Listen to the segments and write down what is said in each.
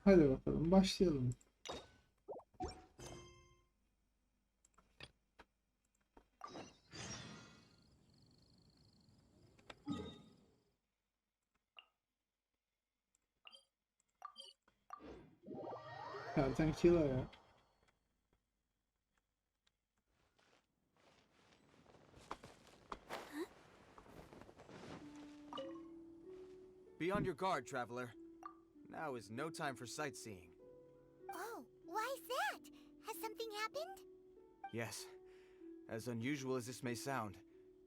Hadi bakalım başlayalım. Tartaglia'ya ya. Be on your guard, traveler. Now is no time for sightseeing. Oh, why's that? Has something happened? Yes. As unusual as this may sound,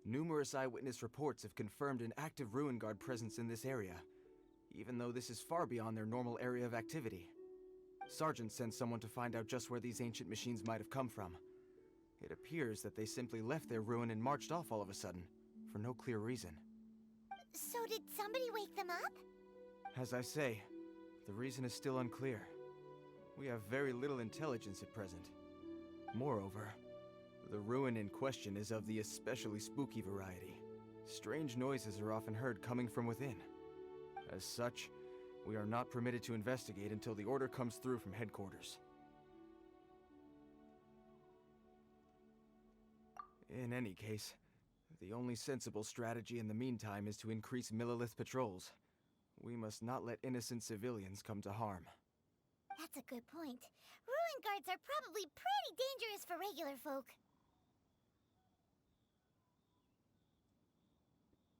numerous eyewitness reports have confirmed an active ruin guard presence in this area, even though this is far beyond their normal area of activity. Sergeant sent someone to find out just where these ancient machines might have come from. It appears that they simply left their ruin and marched off all of a sudden, for no clear reason. So did somebody wake them up? As I say, the reason is still unclear. We have very little intelligence at present. Moreover, the ruin in question is of the especially spooky variety. Strange noises are often heard coming from within. As such, we are not permitted to investigate until the order comes through from headquarters. In any case, the only sensible strategy in the meantime is to increase millilith patrols. We must not let innocent civilians come to harm. That's a good point. Ruin guards are probably pretty dangerous for regular folk.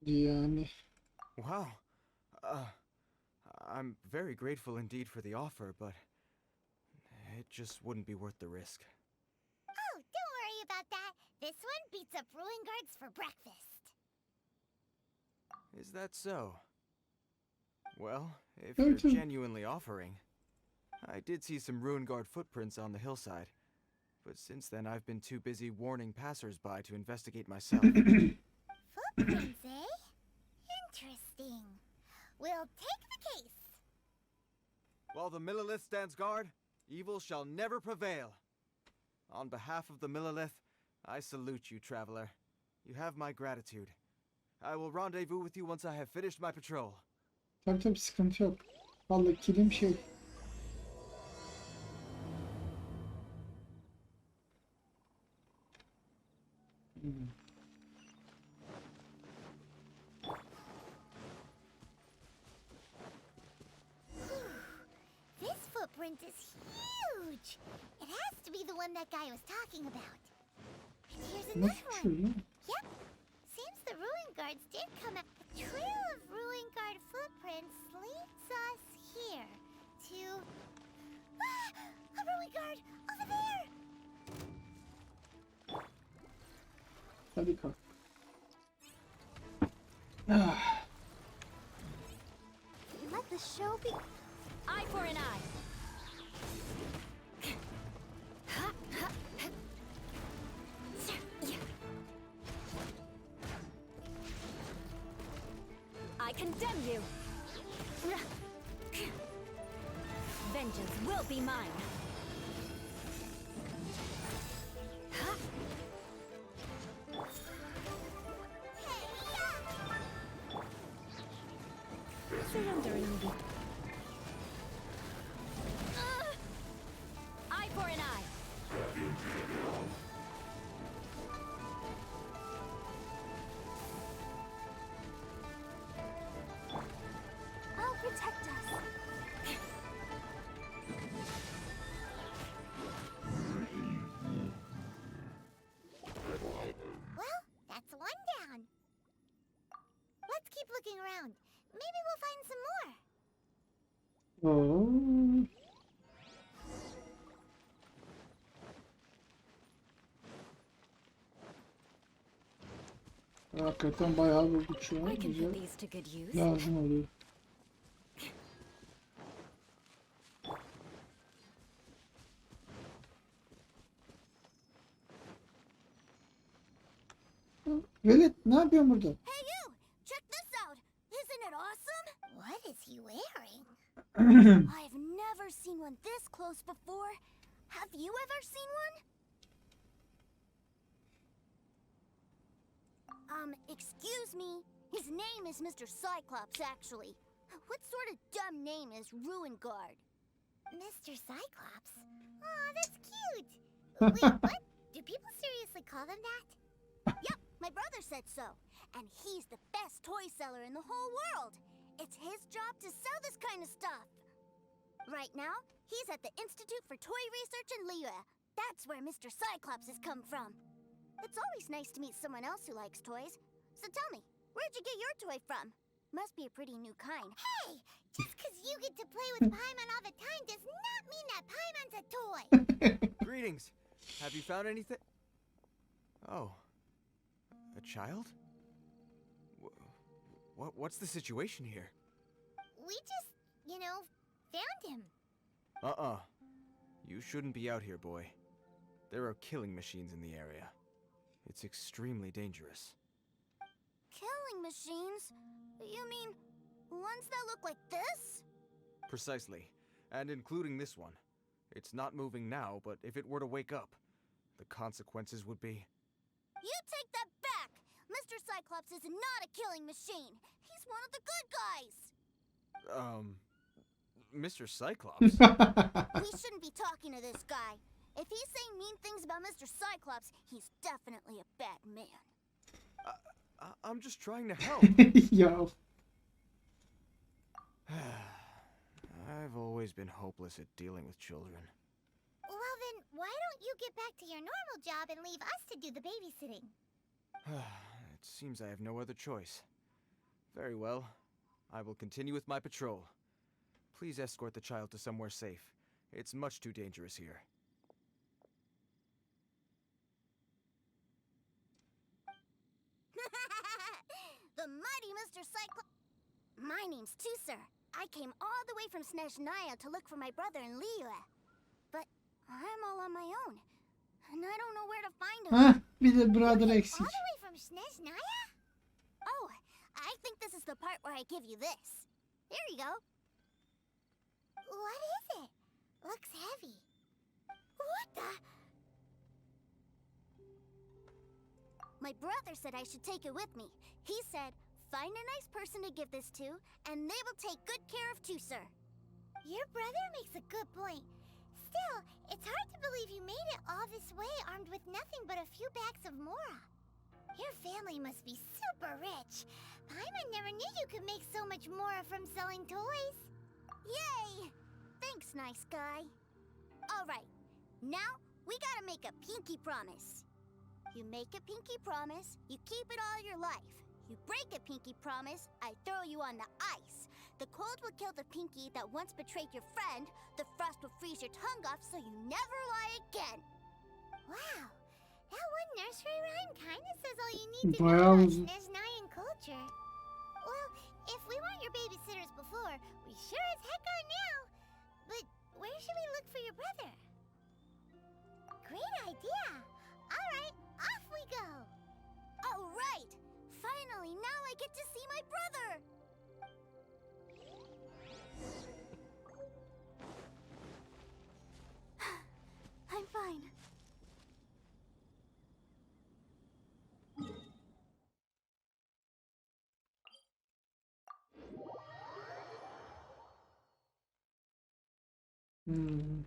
Yani Wow. I'm very grateful indeed for the offer, but it just wouldn't be worth the risk. Oh, don't worry about that. This one beats up ruin guards for breakfast. Is that so? Well, if Okay. you're genuinely offering. I did see some ruin guard footprints on the hillside, but since then I've been too busy warning passers-by to investigate myself. Footprints, eh? Interesting. We'll take the case. While the Millilith stands guard, evil shall never prevail. On behalf of the Millilith, I salute you, traveler. You have my gratitude. I will rendezvous with you once I have finished my patrol. tabii sıkıntı yok. Vallahi kilim şey. This footprint is huge. It has to be the one that guy was talking about. And here's Nasıl another one. düşüyor lan? Yep. Seems the ruin guards did come up. The trail of ruin guard footprints leads us here to... Ah! A ruin guard! Over there! Hadi kalk. Ah, Let the show be... Eye for an eye. I condemn you. Vengeance will be mine. Surrender and be. Eye for an eye. I'll protect us. Well, that's one down. Let's keep looking around. Maybe we'll find some more. oo. Hakikaten bayağı bulduk şu an. I can Güzel. put these to good use. Lazım oluyor. Velet ne yapıyorsun burada? Hey you! Check this out! Isn't it awesome? What is he wearing? I've never seen one this close before. Have you ever seen one? Excuse me. His name is Mr. Cyclops, actually. What sort of dumb name is Ruin Guard? Mr. Cyclops? Aw, that's cute. Wait, what? Do people seriously call them that? Yep, my brother said so. And he's the best toy seller in the whole world. It's his job to sell this kind of stuff. Right now, he's at the Institute for Toy Research in Liyue. That's where Mr. Cyclops has come from. It's always nice to meet someone else who likes toys. So tell me, where'd you get your toy from? Must be a pretty new kind. Hey, just because you get to play with Paimon all the time does not mean that Paimon's a toy. Greetings. Have you found anything? Oh. A child? What's the situation here? We just, found him. Uh-uh. You shouldn't be out here, boy. There are killing machines in the area. It's extremely dangerous. Killing machines? You mean ones that look like this? Precisely. And including this one. It's not moving now, but if it were to wake up, the consequences would be... You take that back! Mr. Cyclops is not a killing machine. He's one of the good guys. Mr. Cyclops? We shouldn't be talking to this guy. If he's saying mean things about Mr. Cyclops, he's definitely a bad man. I'm just trying to help. Yo. I've always been hopeless at dealing with children. Well then, why don't you get back to your normal job and leave us to do the babysitting? It seems I have no other choice. Very well. I will continue with my patrol. Please escort the child to somewhere safe. It's much too dangerous here. The mighty Mr. Cyclops. My name's Tusser. I came all the way from Snezhnaya to look for my brother in Liyue. But I'm all on my own. And I don't know where to find him. Hah, bir de brother All eksik. the way from Snezhnaya? Oh, I think this is the part where I give you this. Here you go. What is it? Looks heavy. What the? My brother said I should take it with me. He said, find a nice person to give this to, and they will take good care of Tusser. Your brother makes a good point. Still, it's hard to believe you made it all this way armed with nothing but a few bags of mora. Your family must be super rich. Paimon never knew you could make so much mora from selling toys. Yay! Thanks, nice guy. All right, now we gotta make a pinky promise. You make a pinky promise, you keep it all your life. You break a pinky promise, I throw you on the ice. The cold will kill the pinky that once betrayed your friend. The frost will freeze your tongue off so you never lie again. Wow, that one nursery rhyme kinda says all you need to know Bayağı about uzun. Snezhnayan culture. Well, if we weren't your babysitters before, we sure as heck are now. But where should we look for your brother? Great idea! Alright, off we go! All right! Finally, now I get to see my brother! I'm fine. Hmm.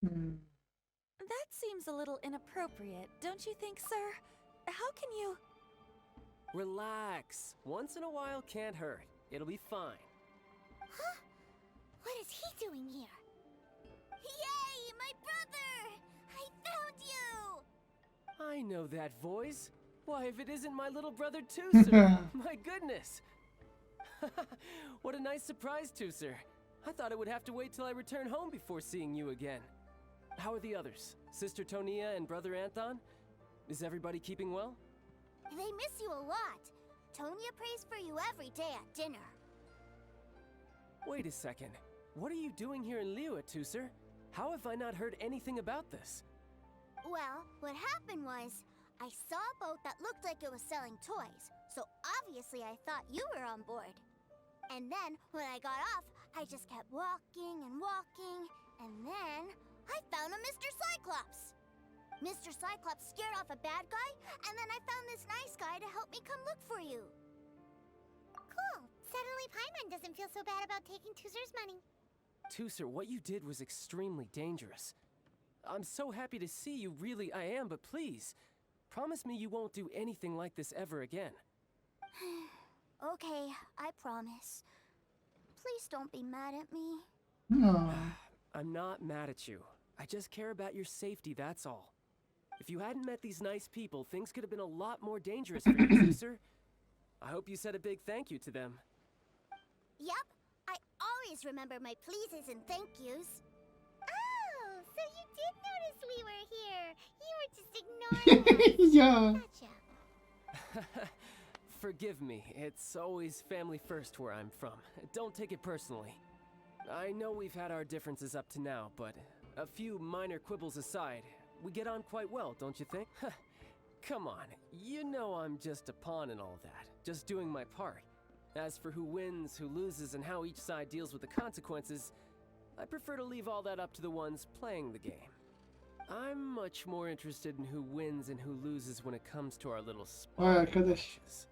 Hmm. That seems a little inappropriate, don't you think, sir? How can you... Relax. Once in a while can't hurt. It'll be fine. Huh? What is he doing here? Yay, my brother! I found you! I know that voice. Why, if it isn't my little brother Tusser! My goodness! What a nice surprise, Tusser. I thought I would have to wait till I return home before seeing you again. How are the others? Sister Tonia and Brother Anthon? Is everybody keeping well? They miss you a lot. Tonia prays for you every day at dinner. Wait a second. What are you doing here in Liyue, Tusser? How have I not heard anything about this? Well, what happened was, I saw a boat that looked like it was selling toys, so obviously I thought you were on board. And then, when I got off, I just kept walking and walking, and then I found a Mr. Cyclops. Mr. Cyclops scared off a bad guy, and then I found this nice guy to help me come look for you. Cool. Suddenly Paimon doesn't feel so bad about taking Tusser's money. Tusser, what you did was extremely dangerous. I'm so happy to see you, really I am, but please, promise me you won't do anything like this ever again. Okay, I promise. Please don't be mad at me. No. I'm not mad at you. I just care about your safety, that's all. If you hadn't met these nice people, things could have been a lot more dangerous for you, Tusser. I hope you said a big thank you to them. Yep, I always remember my pleases and thank yous. Oh, so you did notice we were here. You were just ignoring us. Ya. Gotcha. Forgive me, it's always family first where I'm from. Don't take it personally. I know we've had our differences up to now, but a few minor quibbles aside, we get on quite well, don't you think? Come on, you know I'm just a pawn in all that, just doing my part. As for who wins, who loses, and how each side deals with the consequences, I prefer to leave all that up to the ones playing the game. I'm much more interested in who wins and who loses when it comes to our little Vay arkadaş. matches.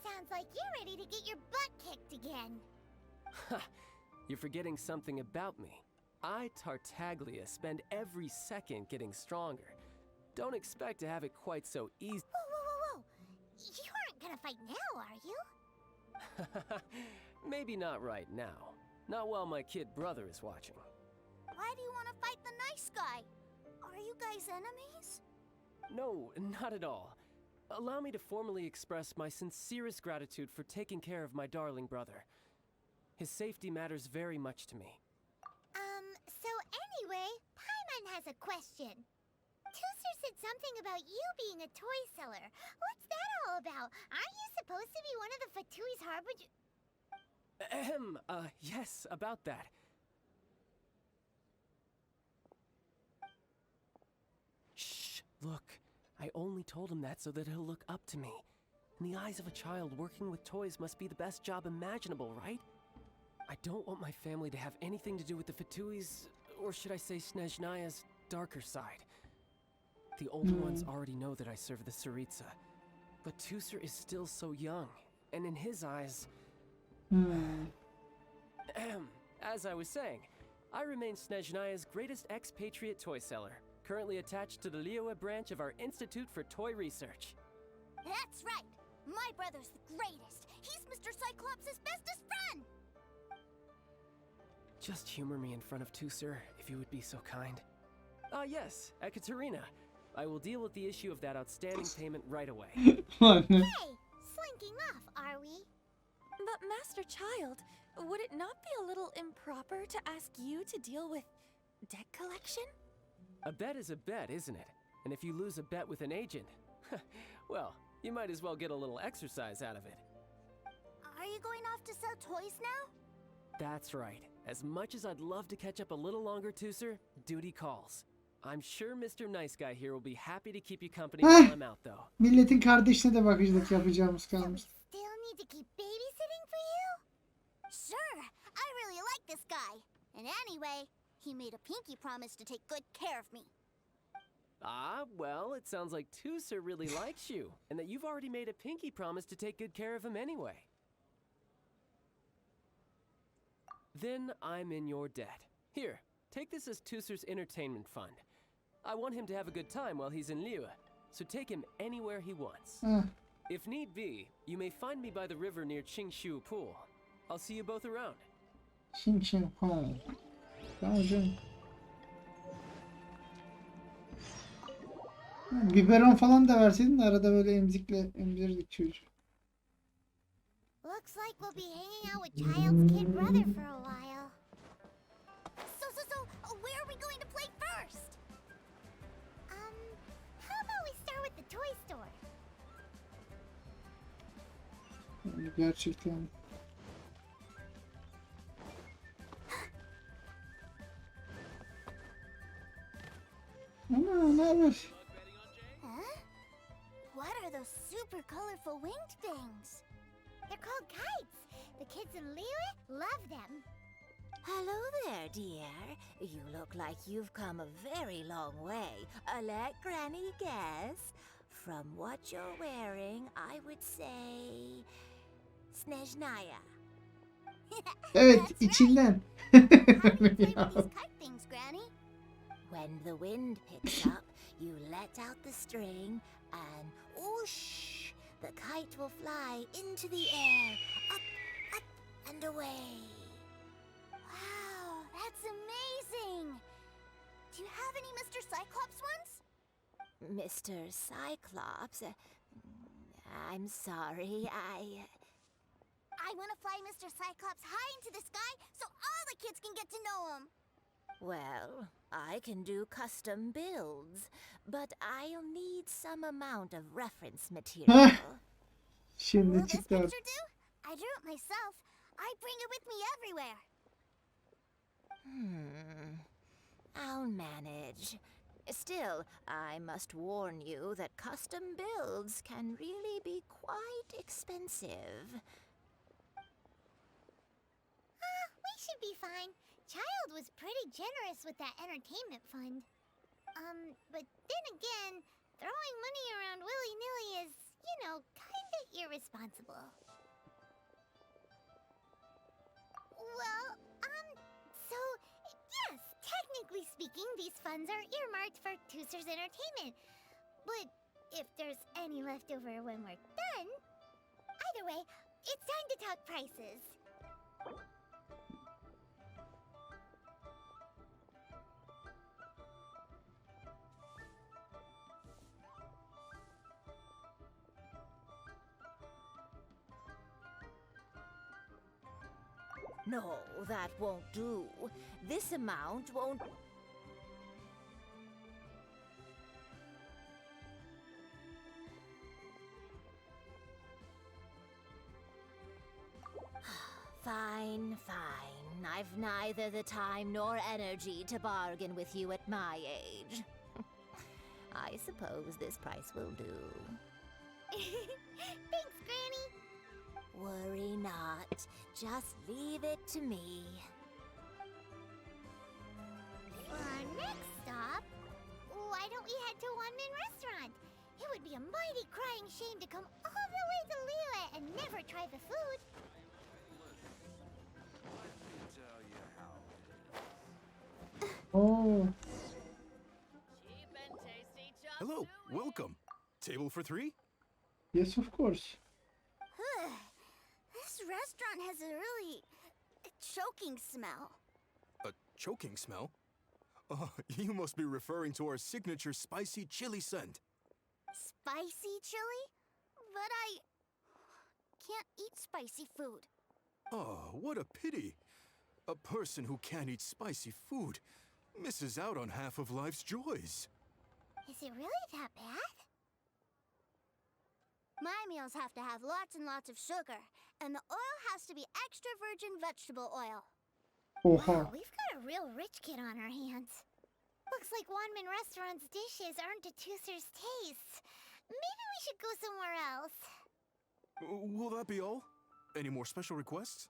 Sounds like you're ready to get your butt kicked again. You're forgetting something about me. I, Tartaglia, spend every second getting stronger. Don't expect to have it quite so easy. Whoa. You aren't gonna fight now, are you? Maybe not right now. Not while my kid brother is watching. Why do you want to fight the nice guy? Are you guys enemies? No, not at all. Allow me to formally express my sincerest gratitude for taking care of my darling brother. His safety matters very much to me. So anyway, Paimon has a question. Tusser said something about you being a toy seller. What's that all about? Aren't you supposed to be one of the Fatui's harbinger? Yes, about that. Shh, look. I only told him that so that he'll look up to me. In the eyes of a child, working with toys must be the best job imaginable, right? I don't want my family to have anything to do with the Fatui's, or should I say Snezhnaya's, darker side. The older ones already know that I serve the Tsaritsa. But Tusser is still so young, and in his eyes... As I was saying, I remain Snezhnaya's greatest expatriate toy seller, currently attached to the Liyue branch of our Institute for Toy Research. That's right! My brother's the greatest! He's Mr. Cyclops' bestest friend! Just humor me in front of Tusser, if you would be so kind. Yes, Ekaterina. I will deal with the issue of that outstanding payment right away. Hey, slinking off, are we? But Master Child, would it not be a little improper to ask you to deal with debt collection? A bet is a bet, isn't it? And if you lose a bet with an agent, well, you might as well get a little exercise out of it. Are you going off to sell toys now? That's right. As much as I'd love to catch up a little longer, Tusser, duty calls. I'm sure Mr. Nice Guy here will be happy to keep you company while I'm out, though. Milletin kardeşine de bakıcılık yapacağımız kalmış. Still need to keep babysitting for you? Sure, I really like this guy. And anyway, he made a pinky promise to take good care of me. Ah, well, it sounds like Tusser really likes you, and that you've already made a pinky promise to take good care of him anyway. Then I'm in your debt. Here, take this as Tusser's entertainment fund. I want him to have a good time while he's in Liyue, so take him anywhere he wants. If need be, you may find me by the river near Qingshu Pool. I'll see you both around. Şin Hong. Tamam canım. Biberon falan da verseydin de arada böyle emzikle emzirdik çocuğu. Looks like we'll be hanging out with Child's kid brother for a while. So, where are we going to play first? How about we start with the toy store? Yani gerçekten. Ana ne haber? Huh? What are those super colorful winged things? They're called kites. The kids in Liyue love them. Hello there, dear. You look like you've come a very long way. Let Granny guess. From what you're wearing, I would say... Snezhnaya. Evet That's right. içinden. How do you play with these kite things, Granny? When the wind picks up, you let out the string and whoosh! The kite will fly into the air, up, and away. Wow, that's amazing! Do you have any Mr. Cyclops ones? Mr. Cyclops, I'm sorry, I want to fly Mr. Cyclops high into the sky so all the kids can get to know him. Well, I can do custom builds, but I'll need some amount of reference material. Şimdi Will this çıktı. picture do? I drew it myself. I bring it with me everywhere. I'll manage. Still, I must warn you that custom builds can really be quite expensive. We should be fine. Child was pretty generous with that entertainment fund. But then again, throwing money around willy-nilly is, kinda irresponsible. Well, so, yes, technically speaking, these funds are earmarked for Tooser's entertainment. But if there's any left over when we're done, either way, it's time to talk prices. No, that won't do. This amount won't... Fine, fine. I've neither the time nor energy to bargain with you at my age. I suppose this price will do. Thanks, Granny. Worry not. Just leave it to me. For our next stop, why don't we head to One Man Restaurant? It would be a mighty crying shame to come all the way to Liyue and never try the food. Oo. Hello, welcome. Table for three? Yes of course. This restaurant has a really choking smell. A choking smell? Oh, you must be referring to our signature spicy chili scent. Spicy chili? But I can't eat spicy food. Oh, what a pity. A person who can't eat spicy food misses out on half of life's joys. Is it really that bad? My meals have to have lots and lots of sugar, and the oil has to be extra virgin vegetable oil. Oha. Wow, we've got a real rich kid on our hands. Looks like Wanman Restaurant's dishes aren't to Tooser's taste. Maybe we should go somewhere else. Will that be all? Any more special requests?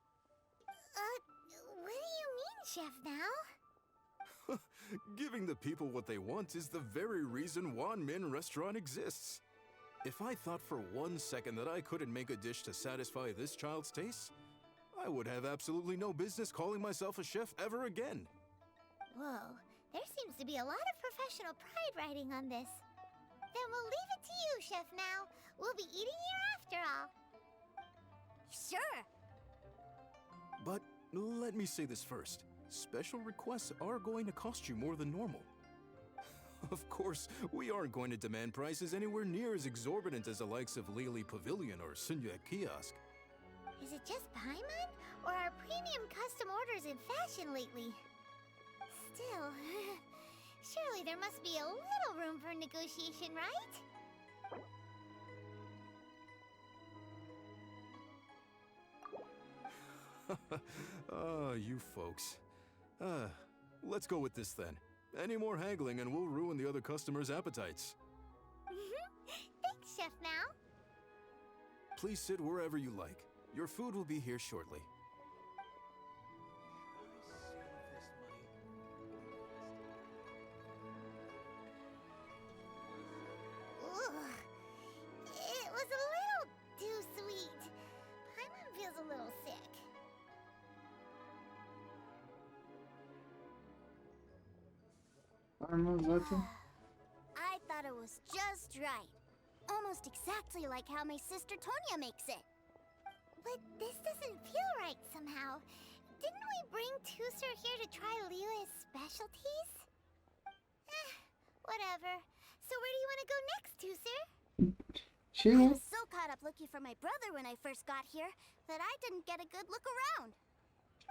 What do you mean, Chef Now? Giving the people what they want is the very reason Wan Min Restaurant exists. If I thought for 1 second that I couldn't make a dish to satisfy this child's taste, I would have absolutely no business calling myself a chef ever again. Whoa, there seems to be a lot of professional pride riding on this. Then we'll leave it to you, Chef Now. We'll be eating here after all. Sure. But let me say this first. Special requests are going to cost you more than normal. Of course, we aren't going to demand prices anywhere near as exorbitant as the likes of Lily Pavilion or Sunya Kiosk. Is it just Paimon? Or are premium custom orders in fashion lately? Still, surely there must be a little room for negotiation, right? You folks. Let's go with this then. Any more haggling and we'll ruin the other customers' appetites. Thanks, Chef Mao. Please sit wherever you like. Your food will be here shortly. Ugh. It was a little too sweet. Paimon feels a little sick. Paimon zaten. I thought it was just right. Almost exactly like how my sister Tonya makes it. But this doesn't feel right somehow. Didn't we bring Tusser here to try Liyue's specialties? Whatever. So where do you want to go next, Tusser? Şey I var. was so caught up looking for my brother when I first got here that I didn't get a good look around.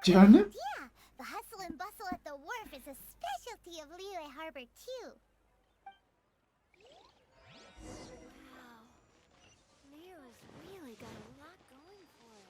Canım. Yeah, the hustle and bustle at the wharf is a specialty of Liyue Harbor too. Wow. Liyue's really got a lot going for it.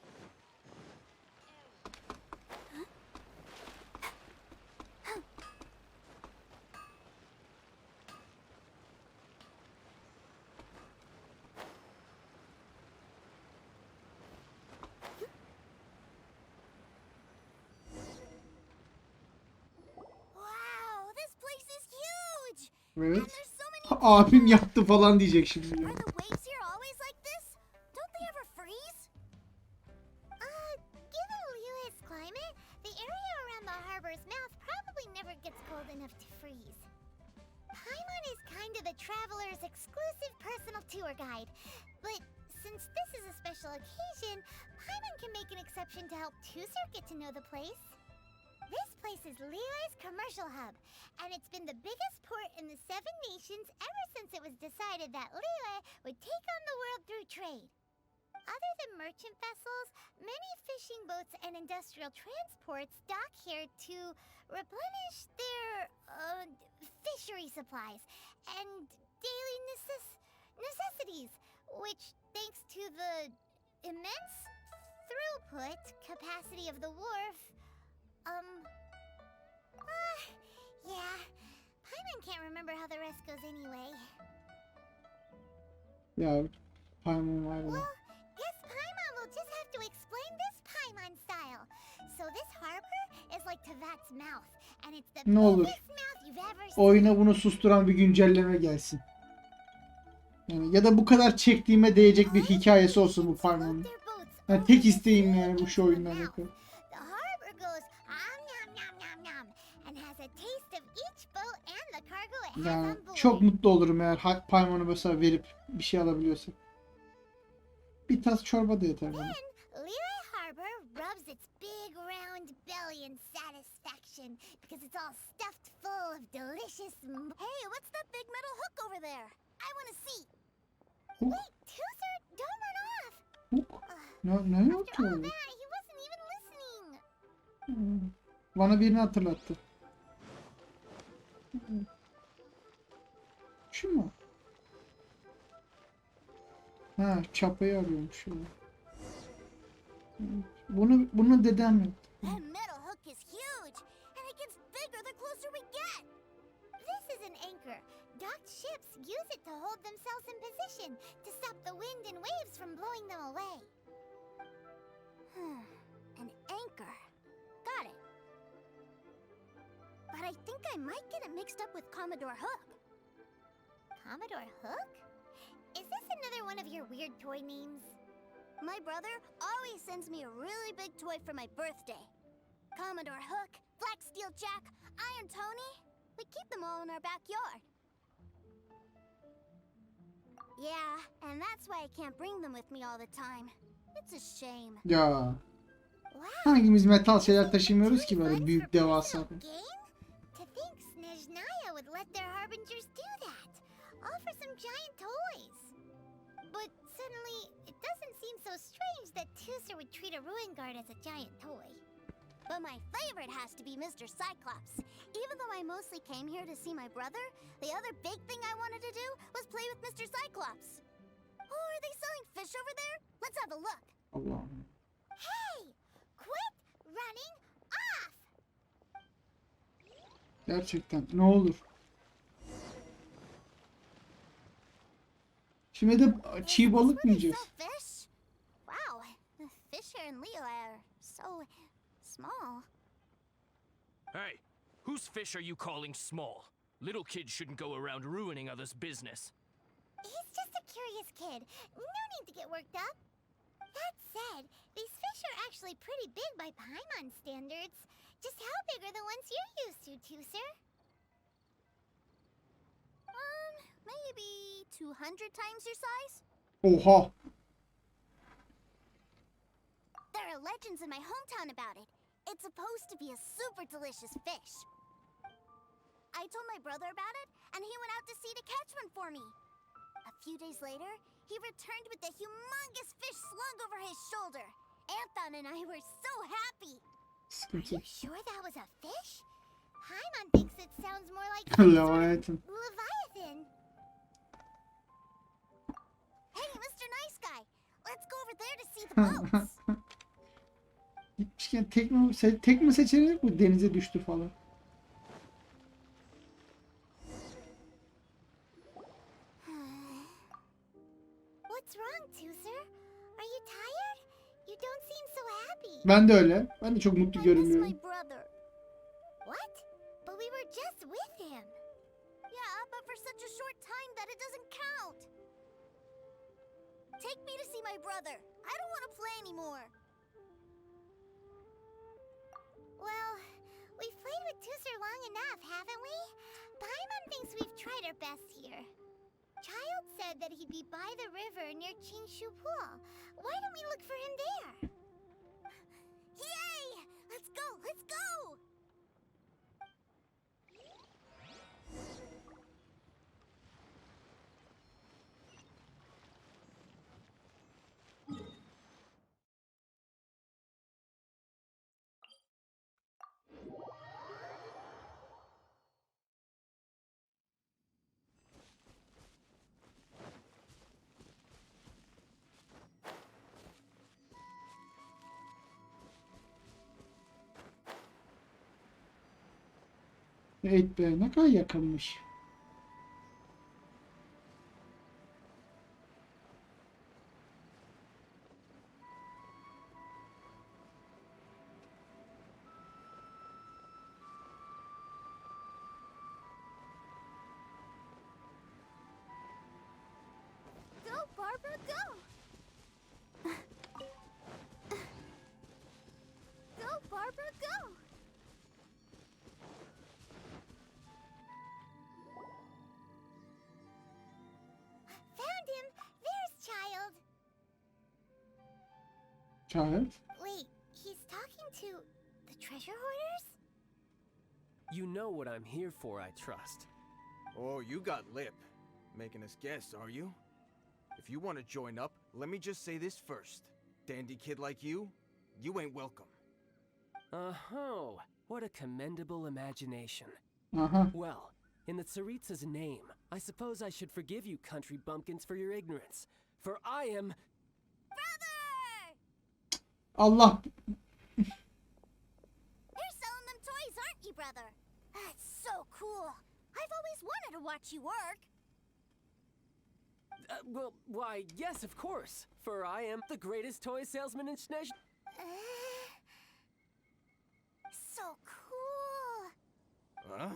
Wow, this place is huge! Evet. And there's so many Abim yaptı falan diyecek şimdi. Are the waves here always like this? Don't they ever freeze? Given Liyue's climate, the area around the harbor's mouth probably never gets cold enough to freeze. Paimon is kind of the traveler's exclusive personal tour guide, but since this is a special occasion, Paimon can make an exception to help Tusser get to know the place. This place is Liyue's commercial hub, and it's been the biggest port in the Seven Nations ever since it was decided that Liyue would take on the world through trade. Other than merchant vessels, many fishing boats and industrial transports dock here to replenish their fishery supplies and daily necessities, which, thanks to the immense throughput capacity of the wharf, yeah, Paimon can't remember how the rest goes anyway. Ya Paimon var ya. Well, guess Paimon will just have to explain this Paimon style. So this harbor is like Tevat's mouth, and it's the Ne olur. biggest mouth you've ever seen. Oyuna bunu susturan bir güncelleme gelsin. Yani ya da bu kadar çektiğime değecek bir hikayesi olsun bu Paimon'un. Yani tek isteğim yani bu şu oyundan bakın. The harbor goes nom nom nom nom and has a taste of each boat and the cargo it has Yani on board. çok mutlu olurum eğer Paimon'u mesela verip bir şey alabiliyorsak. Bir tas çorba da yeter bana. Then Liyue Harbor rubs its big round belly in satisfaction because it's all stuffed full of delicious. Hey, what's that big metal hook over there? I want to see. Wait, Tusser, don't run off. Ne yok After all ki? that, he wasn't even listening. Bana birini hatırlattı. Şu mu? Ha, çapayı arıyormuş. Bunu dedem yaptı. That metal hook is huge, and it gets bigger the closer we get. This is an anchor. Docked ships use it to hold themselves in position to stop the wind and waves from blowing them away. An anchor. Got it. But I think I might get it mixed up with Commodore Hook. Commodore Hook? Is this another one of your weird toy names? My brother always sends me a really big toy for my birthday. Commodore Hook, Black Steel Jack, Iron Tony. We keep them all in our backyard. Yeah, and that's why I can't bring them with me all the time. It's a shame. Ya Wow. hangimiz metal şeyler taşımıyoruz That's ki really böyle fun büyük for devasa. personal gain? To think Snezhnaya would let their harbingers do that. All for some giant toys. But suddenly, it doesn't seem so strange that Tusser would would treat a ruin guard as a giant toy. But my favorite has to be Mr. Cyclops. Even though I mostly came here to see my brother, the other big thing I wanted to do was play with Mr. Cyclops. Oh, are they selling fish over there? Let's have a look. Allah'ım. Hey! Quit running off! Gerçekten ne olur. Şimdi de çiğ balık mı yiyeceğiz? Fish? Wow, the fish here in Leo are so small. Hey, whose fish are you calling small? Little kids shouldn't go around ruining others' business. He's just a curious kid. No need to get worked up. That said, these fish are actually pretty big by Paimon standards. Just how big are the ones you're used to, Tooser? Maybe 200 times your size? Oha. There are legends in my hometown about it. It's supposed to be a super delicious fish. I told my brother about it, and he went out to sea to catch one for me. A few days later, he returned with a humongous fish slung over his shoulder. Anthon and I were so happy. Are you sure that was a fish? Paimon thinks it sounds more like Allah some hayatım. Leviathan. Hey, Mr. Nice Guy, let's go over there to see the boats. Gitmişken tek mi seçelim bu denize düştü falan. What's wrong, Tooser? Are you tired? You don't seem so happy. Ben de öyle. Ben de çok mutlu I miss görünüyorum. my brother. What? But we were just with him. Yeah, but for such a short time that it doesn't count. Take me to see my brother. I don't want to play anymore. Well, we've played with Tooser long enough, haven't we? Paimon thinks we've tried our best here. Child said that he'd be by the river near Chinshu Pool. Why don't we look for him there? Yay! Let's go! Let's go! Evet be, ne kadar yakınmış. Go, Barbara, go! Go, Barbara, go! Found him! There's Child! Child. Wait, he's talking to the treasure hoarders? You know what I'm here for, I trust. Oh, you got lip. Making us guess, are you? If you want to join up, let me just say this first. Dandy kid like you ain't welcome. Oh, what a commendable imagination. Aha. Well, in the Tsaritsa's name, I suppose I should forgive you country bumpkins for your ignorance. For I am... Brother! Allah. You're selling them toys, aren't you, brother? That's so cool. I've always wanted to watch you work. Well, why, yes, of course. For I am the greatest toy salesman in Snezh... So cool. Huh?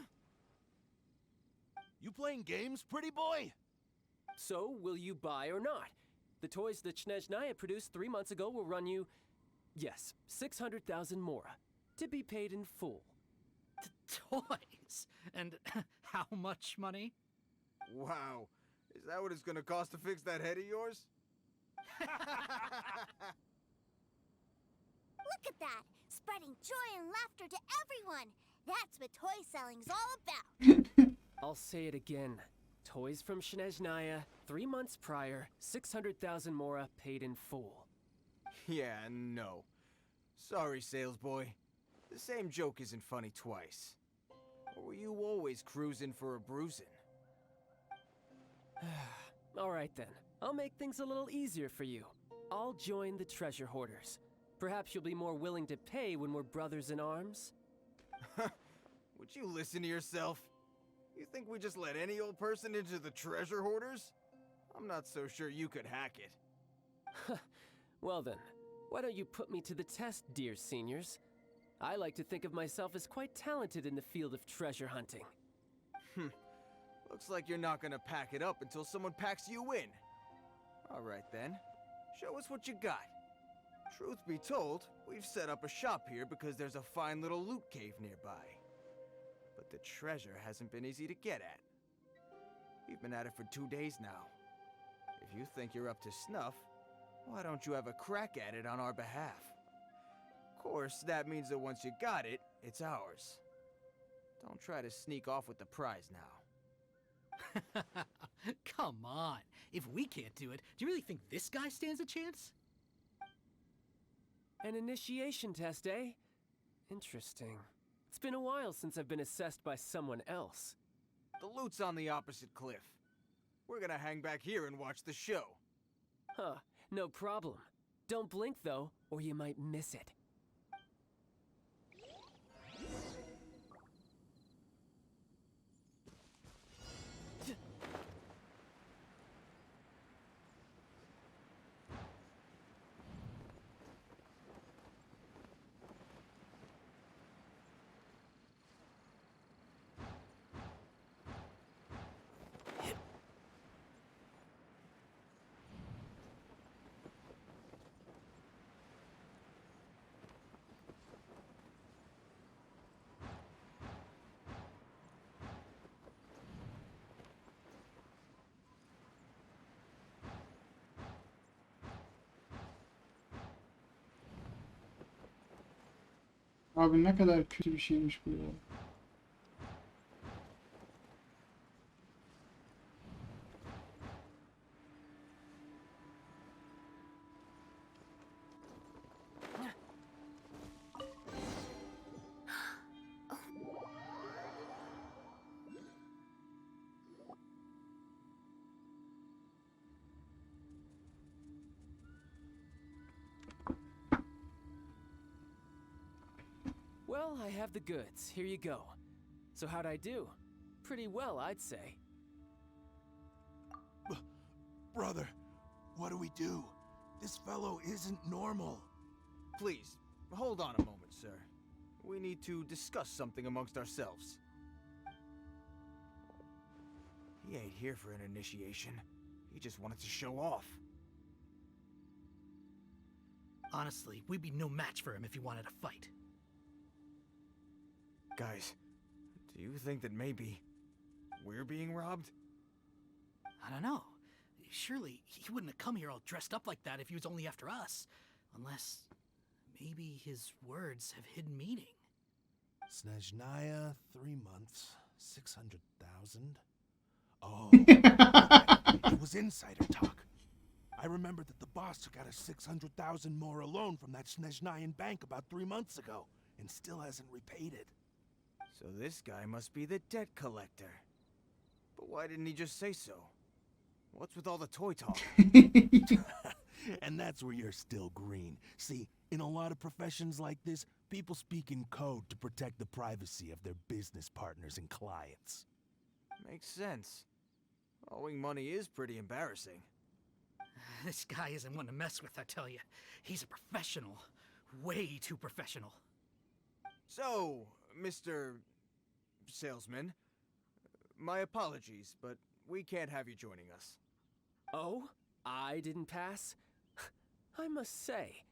You playing games, pretty boy? So, will you buy or not? The toys that Snezhnaya produced 3 months ago will run you... Yes, 600,000 mora. To be paid in full. Toys? And how much money? Wow. Is that what it's gonna cost to fix that head of yours? Look at that! Spreading joy and laughter to everyone! That's what toy selling's all about! I'll say it again. Toys from Snezhnaya, 3 months prior, 600,000 mora paid in full. Yeah, no. Sorry, sales boy. The same joke isn't funny twice. Or were you always cruising for a bruising? Alright then, I'll make things a little easier for you. I'll join the treasure hoarders. Perhaps you'll be more willing to pay when we're brothers in arms? Would you listen to yourself? You think we just let any old person into the treasure hoarders? I'm not so sure you could hack it. Well then, why don't you put me to the test, dear seniors? I like to think of myself as quite talented in the field of treasure hunting. Looks like you're not gonna pack it up until someone packs you in. Alright then, show us what you got. Truth be told, we've set up a shop here because there's a fine little loot cave nearby. But the treasure hasn't been easy to get at. We've been at it for 2 days now. If you think you're up to snuff, why don't you have a crack at it on our behalf? Of course, that means that once you got it, it's ours. Don't try to sneak off with the prize now. Come on. If we can't do it, do you really think this guy stands a chance? An initiation test, eh? Interesting. It's been a while since I've been assessed by someone else. The loot's on the opposite cliff. We're gonna hang back here and watch the show. Huh, no problem. Don't blink though, or you might miss it. Abi ne kadar kötü bir şeymiş bu ya. Well, I have the goods. Here you go. So how'd I do? Pretty well, I'd say. Brother, what do we do? This fellow isn't normal. Please, hold on a moment, sir. We need to discuss something amongst ourselves. He ain't here for an initiation. He just wanted to show off. Honestly, we'd be no match for him if he wanted to fight. Guys, do you think that maybe we're being robbed? I don't know. Surely he wouldn't have come here all dressed up like that if he was only after us. Unless maybe his words have hidden meaning. Snezhnaya, 3 months, 600,000. Oh, it was insider talk. I remember that the boss took out a 600,000 more loan from that Snezhnayan bank about 3 months ago, and still hasn't repaid it. So this guy must be the debt collector. But why didn't he just say so? What's with all the toy talk? And that's where you're still green. See, in a lot of professions like this, people speak in code to protect the privacy of their business partners and clients. Makes sense. Owing money is pretty embarrassing. This guy isn't one to mess with, I tell you. He's a professional. Way too professional. So, Mr. Salesman, my apologies, but we can't have you joining us. Oh? I didn't pass? I must say,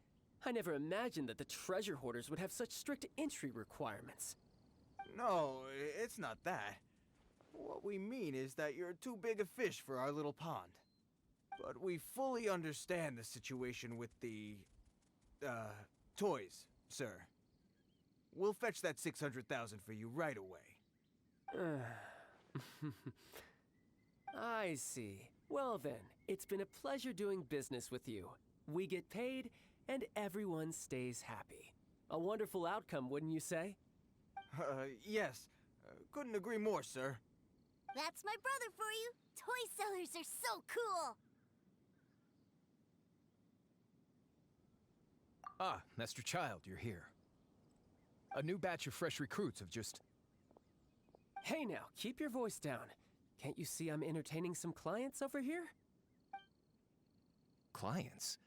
I never imagined that the treasure hoarders would have such strict entry requirements. No, it's not that. What we mean is that you're too big a fish for our little pond. But we fully understand the situation with the, toys, sir. We'll fetch that 600,000 for you right away. I see. Well then, it's been a pleasure doing business with you. We get paid, and everyone stays happy. A wonderful outcome, wouldn't you say? Yes. Couldn't agree more, sir. That's my brother for you. Toy sellers are so cool. Ah, Master Child, you're here. A new batch of fresh recruits have just... Hey now, keep your voice down. Can't you see I'm entertaining some clients over here? Clients?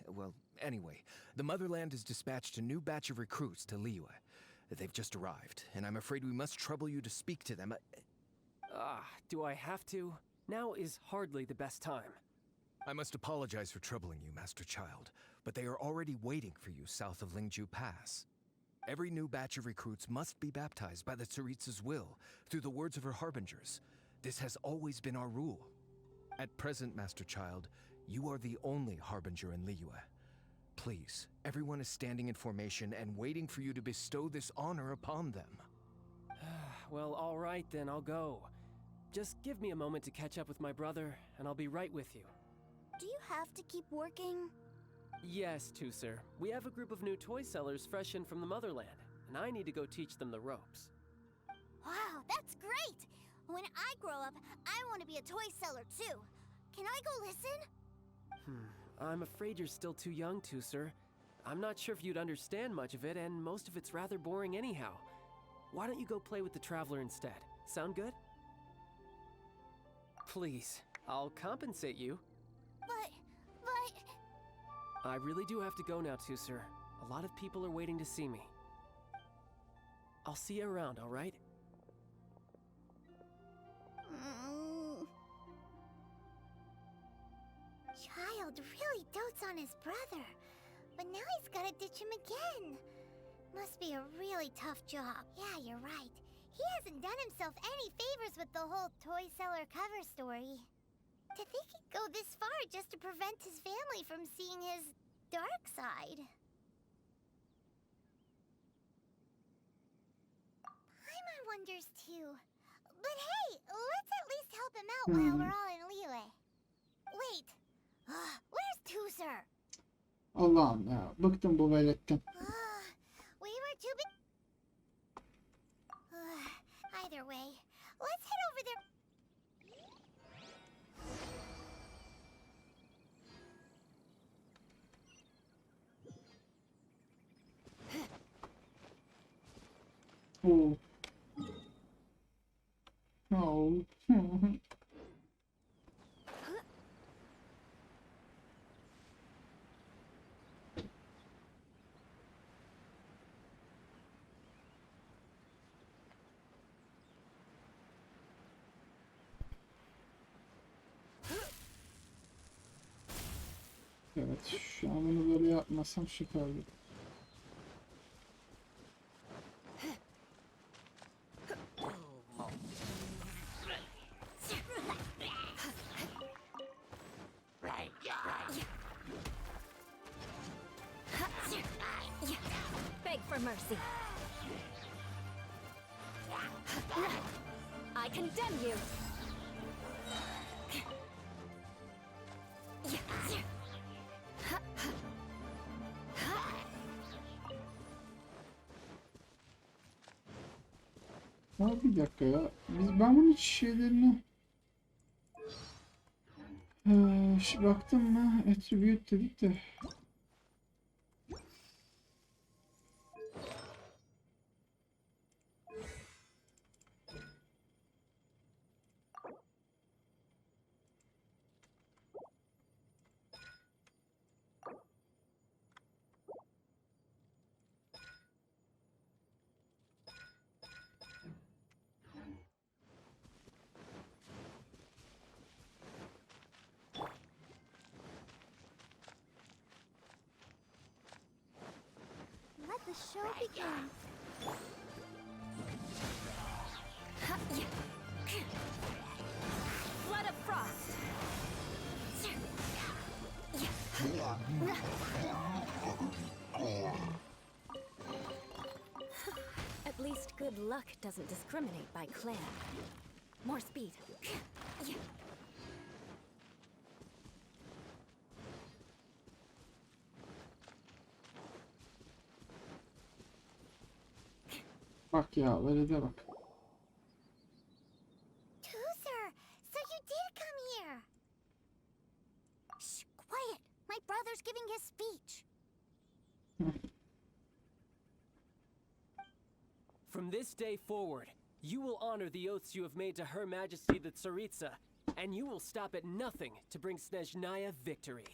Well, anyway, the Motherland has dispatched a new batch of recruits to Liyue. They've just arrived, and I'm afraid we must trouble you to speak to them. Do I have to? Now is hardly the best time. I must apologize for troubling you, Master Child, but they are already waiting for you south of Lingju Pass. Every new batch of recruits must be baptized by the Tsaritsa's will, through the words of her harbingers. This has always been our rule. At present, Master Child, you are the only harbinger in Liyue. Please, everyone is standing in formation and waiting for you to bestow this honor upon them. Well, all right then, I'll go. Just give me a moment to catch up with my brother, and I'll be right with you. Do you have to keep working? Yes, Tusser. We have a group of new toy sellers fresh in from the Motherland, and I need to go teach them the ropes. Wow, that's great! When I grow up, I want to be a toy seller too. Can I go listen? I'm afraid you're still too young, Tusser. I'm not sure if you'd understand much of it, and most of it's rather boring anyhow. Why don't you go play with the Traveler instead? Sound good? Please, I'll compensate you. But... I really do have to go now, Tusser. A lot of people are waiting to see me. I'll see you around, all right? Child really dotes on his brother, but now he's gotta ditch him again. Must be a really tough job. Yeah, you're right. He hasn't done himself any favors with the whole toy seller cover story. To think he'd go this far just to prevent his family from seeing his dark side. Paimon wonders too. But hey, let's at least help him out while we're all in Liyue. Wait, where's Tusser? Allah'ım ya. Bıktım bu veletten. We were too big. Either way, let's head over there. Oh. Oh. Evet, şu an bunu böyle yapmasam çıkardı. Beg for mercy. I condemn you. Aa, bir dakika ya. Ben bunun şeylerini baktım mı? Attribute dedik de. Let the show begin. Flood of frost. At least good luck doesn't discriminate by clan. More speed. Bak ya, öyle de bak. Toozer, so you did come here. Shh, quiet. My brother's giving his speech. From this day forward, you will honor the oaths you have made to Her Majesty the Tsaritsa, and you will stop at nothing to bring Snezhnaya victory.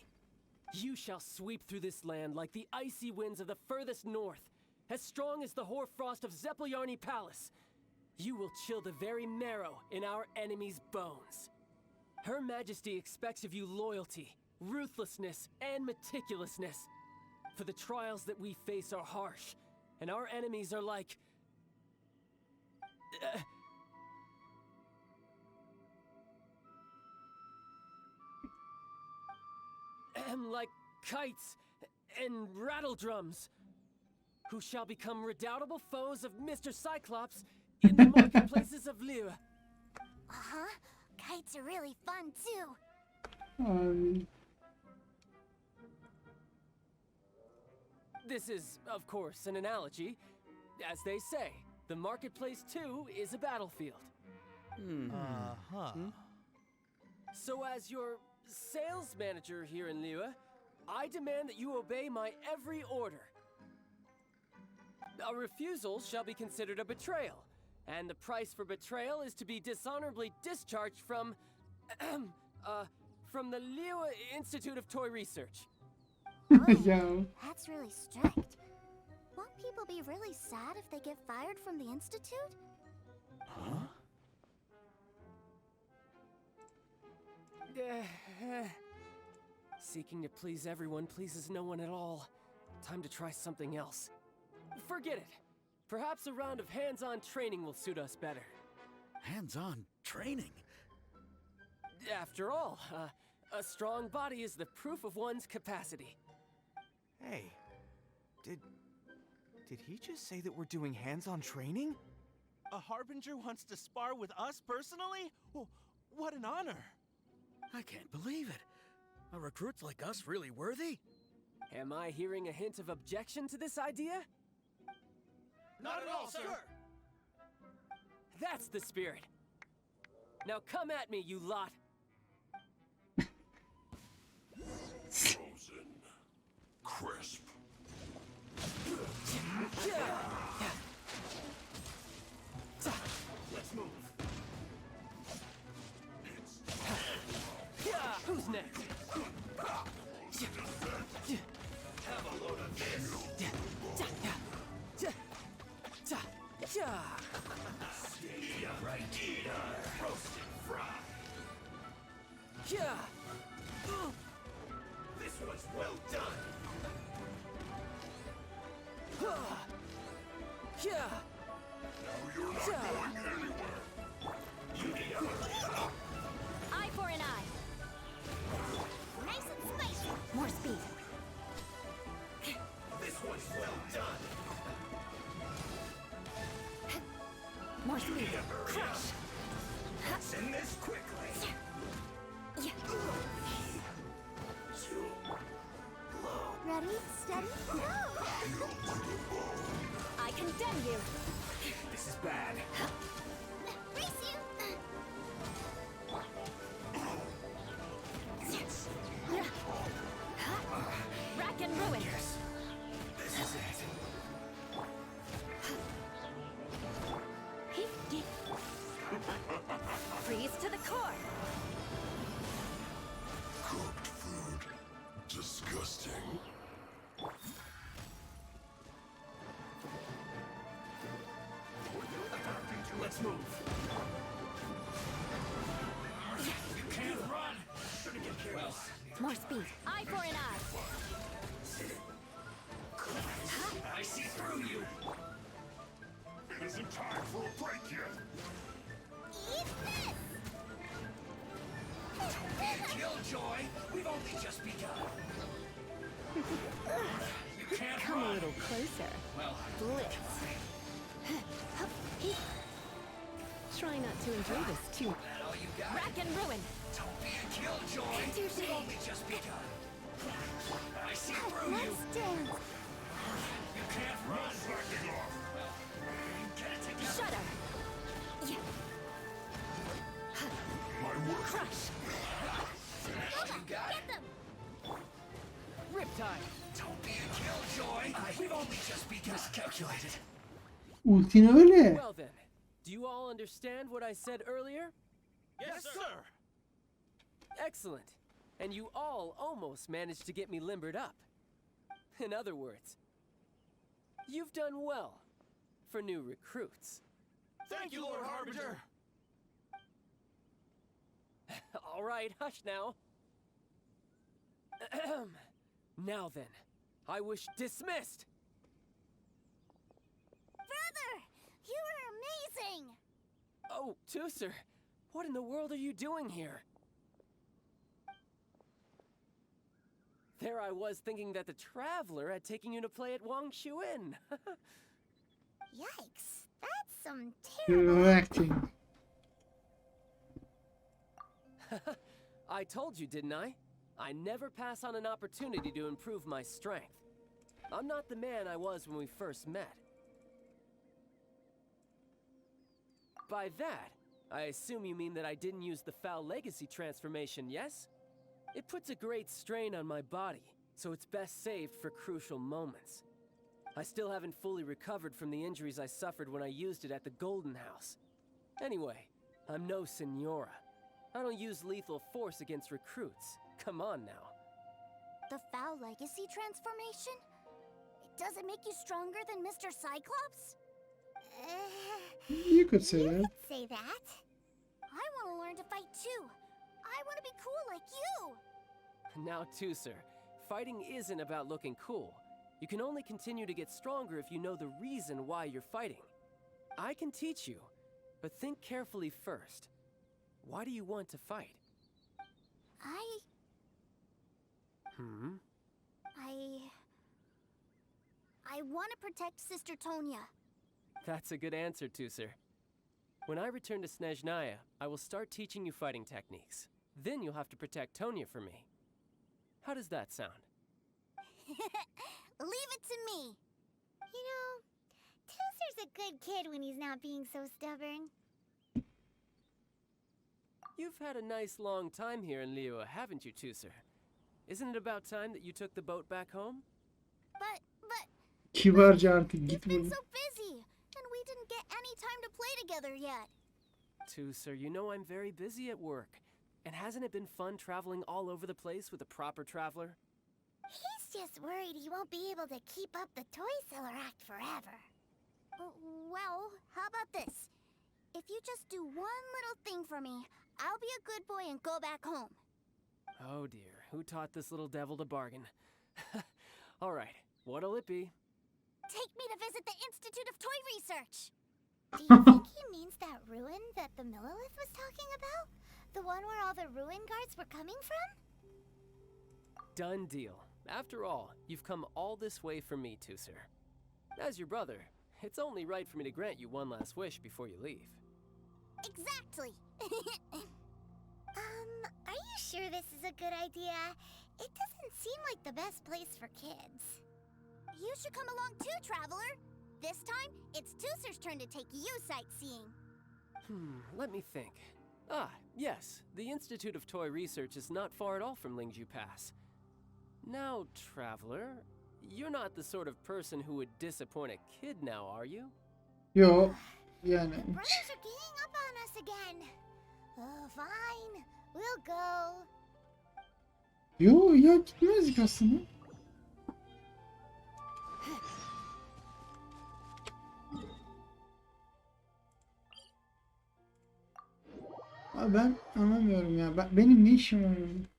You shall sweep through this land like the icy winds of the furthest north, as strong as the hoarfrost of Zepelyarny Palace. You will chill the very marrow in our enemies' bones. Her Majesty expects of you loyalty, ruthlessness, and meticulousness. For the trials that we face are harsh, and our enemies are like... like kites and rattle drums, who shall become redoubtable foes of Mr. Cyclops in the marketplaces of Liyue. Uh-huh. Kites are really fun, too. This is, of course, an analogy. As they say, the marketplace, too, is a battlefield. So as your sales manager here in Liyue, I demand that you obey my every order. A refusal shall be considered a betrayal, and the price for betrayal is to be dishonorably discharged from the Liyue Institute of Toy Research. Yeah. That's really strict. Won't people be really sad if they get fired from the Institute? Huh? Seeking to please everyone pleases no one at all. Time to try something else. Forget it. Perhaps a round of hands-on training will suit us better. Hands-on training? After all, a strong body is the proof of one's capacity. Hey, did he just say that we're doing hands-on training? A Harbinger wants to spar with us personally? Well, what an honor! I can't believe it. Are recruits like us really worthy? Am I hearing a hint of objection to this idea? Not at all, sir! That's the spirit. Now come at me, you lot. Frozen. Crisp. Let's move. Who's next? Have a load of this. Stay right here. Roasted fry. This one's well done. Now you're not going anywhere. You need a Eye for an eye. Nice and spicy. More speed. This one's well done. More speed. Crush. Send this quickly. Yeah. Ready, steady, go! I condemn you. This is bad. Race you! Rack and ruin. This is it. Freeze to the core. Cooked food. Disgusting. Let's move. You can't run. Shouldn't get careless. More speed. Eye for an eye. I see through you. It isn't time for a break yet. Eat this! Don't be a killjoy. We've only just begun. You can't Come run. a little closer. Well, Blitz. Try not to enjoy this too. that all you got? Rack and ruin. Don't be a killjoy. We've only just begun. I see through you. Let's dance. You can't run. Backing off. You can't Ultin öyle. Well then, do you all understand what I said earlier? Yes, sir. Excellent. And you all almost managed to get me limbered up. In other words, you've done well for new recruits. Thank you, Lord Harbinger. All right, hush now. Now then, I wish dismissed. Brother, you are amazing. Oh, Tooser, what in the world are you doing here? There I was thinking that the Traveler had taken you to play at Wang Shuin. Yikes, that's some You're terrible... acting. I told you, didn't I? I never pass on an opportunity to improve my strength. I'm not the man I was when we first met. By that, I assume you mean that I didn't use the Foul Legacy transformation, yes? It puts a great strain on my body, so it's best saved for crucial moments. I still haven't fully recovered from the injuries I suffered when I used it at the Golden House. Anyway, I'm no Senora. I don't use lethal force against recruits. Come on now. The Foul Legacy transformation? Does it make you stronger than Mr. Cyclops? You could say that. Say that? I want to learn to fight too. I want to be cool like you. Now, Tooser, fighting isn't about looking cool. You can only continue to get stronger if you know the reason why you're fighting. I can teach you, but think carefully first. Why do you want to fight? I want to protect Sister Tonya. That's a good answer, Tooser. When I return to Snezhnaya, I will start teaching you fighting techniques. Then you'll have to protect Tonya for me. How does that sound? Leave it to me. You know, Tooser's a good kid when he's not being so stubborn. You've had a nice long time here in Liyue, haven't you, Tooser? Isn't it about time that you took the boat back home? But Kibarca artık you've git been buradan. so busy, and we didn't get any time to play together yet. Tooser, you know I'm very busy at work. And hasn't it been fun traveling all over the place with a proper traveler? He's just worried he won't be able to keep up the toy seller act forever. Well, how about this? If you just do one little thing for me, I'll be a good boy and go back home. Oh dear, who taught this little devil to bargain? All right, what'll it be? Take me to visit the Institute of Toy Research. Do you think he means that ruin that the Millilith was talking about? The one where all the ruin guards were coming from? Done deal. After all, you've come all this way for me, Tooser. As your brother, it's only right for me to grant you one last wish before you leave. Exactly. Are you sure this is a good idea? It doesn't seem like the best place for kids. You should come along too, Traveler. This time, it's Tooser's turn to take you sightseeing. Let me think. Ah, yes, the Institute of Toy Research is not far at all from Lingju Pass. Now, Traveler, you're not the sort of person who would disappoint a kid now, are you? Yo, yani. The brothers are ganging up on us again. Oh, fine. We'll go. Yo ya gitmezdik aslında. Abi ben anlamıyorum ya. Benim ne işim var burada?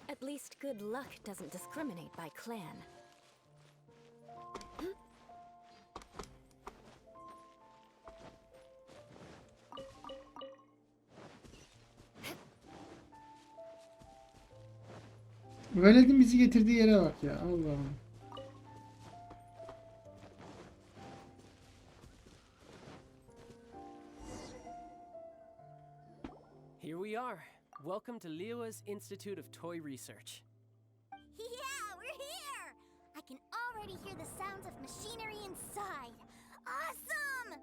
At least good luck doesn't discriminate by clan. Veled'in bizi getirdiği yere bak ya. Allah'ım. Here we are. Welcome to Liyue's Institute of Toy Research. Yeah, we're here! I can already hear the sounds of machinery inside. Awesome!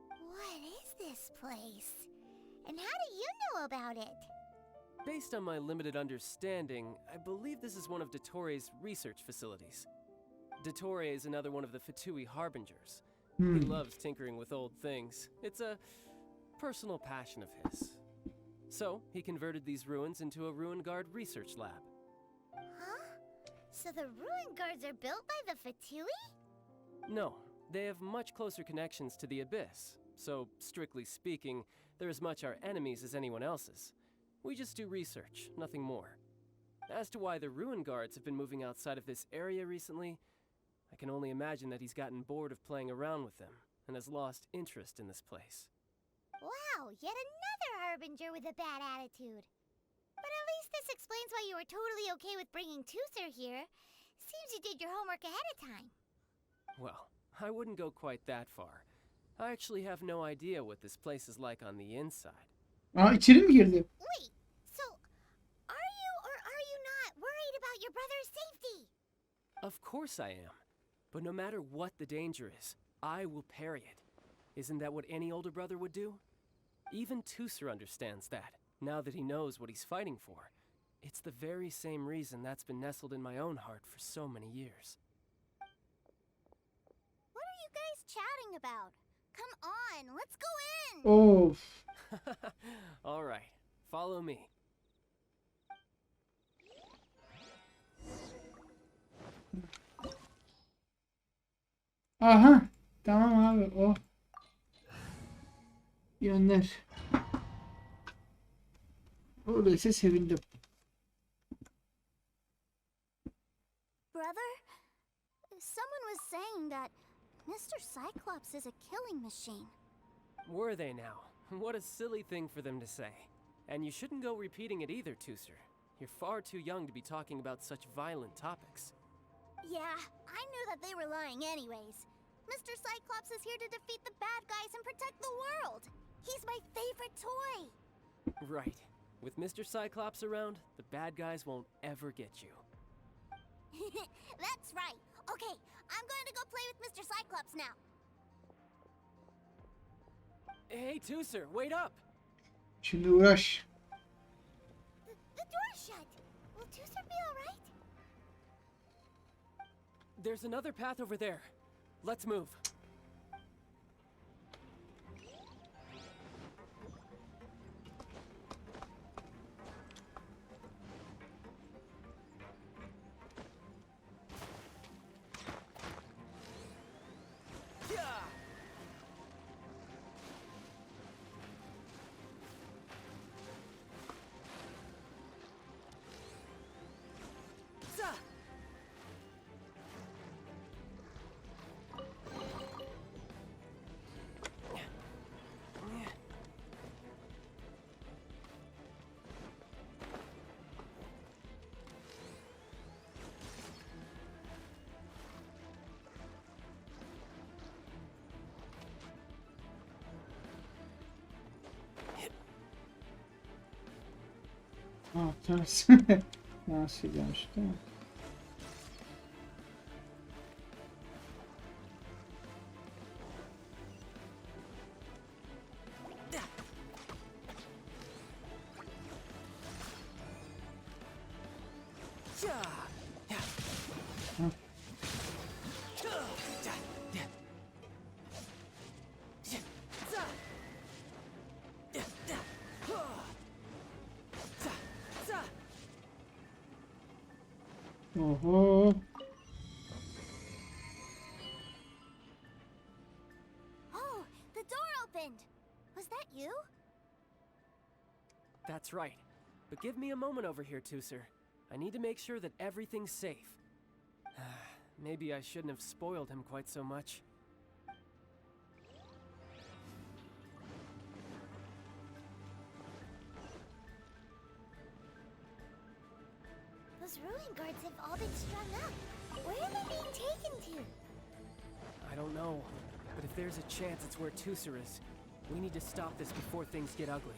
What is this place? And how do you know about it? Based on my limited understanding, I believe this is one of Dottore research facilities. Dottore is another one of the Fatui Harbingers. He loves tinkering with old things. It's a personal passion of his. So, he converted these ruins into a Ruin Guard research lab. Huh? So the ruin guards are built by the Fatui? No, they have much closer connections to the Abyss. So, strictly speaking, they're as much our enemies as anyone else's. We just do research, nothing more. As to why the Ruin Guards have been moving outside of this area recently, I can only imagine that he's gotten bored of playing around with them and has lost interest in this place. Wow, yet another harbinger with a bad attitude. But at least this explains why you were totally okay with bringing Tooser here. Seems you did your homework ahead of time. Well, I wouldn't go quite that far. I actually have no idea what this place is like on the inside. Aa, içeri mi girdi? Wait, so are you or are you not worried about your brother's safety? Of course I am. But no matter what the danger is, I will parry it. Isn't that what any older brother would do? Even Tooser understands that, now that he knows what he's fighting for. It's the very same reason that's been nestled in my own heart for so many years. What are you guys chatting about? Come on, let's go in! Of. All right, follow me. Aha. Tamam abi. O. Yönler. Öyleyse sevindim. Brother, someone was saying that Mr. Cyclops is a killing machine. Were they now? What a silly thing for them to say. And you shouldn't go repeating it either, Tooser. You're far too young to be talking about such violent topics. Yeah, I knew that they were lying anyways. Mr. Cyclops is here to defeat the bad guys and protect the world. He's my favorite toy. Right. With Mr. Cyclops around, the bad guys won't ever get you. That's right. Okay, I'm going to go play with Mr. Cyclops now. Hey, Tooser, wait up! Şimdi uğraş. The door's shut. Will Tooser be alright? There's another path over there. Let's move. Ha, ters. Nasıl gelmiş değil mi? Oho. Oh, the door opened. Was that you? That's right. But give me a moment over here, Tooser. I need to make sure that everything's safe. Maybe I shouldn't have spoiled him quite so much. The Those ruin guards have all been strung up. Where are they being taken to? I don't know, but if there's a chance it's where Tusser is, we need to stop this before things get ugly.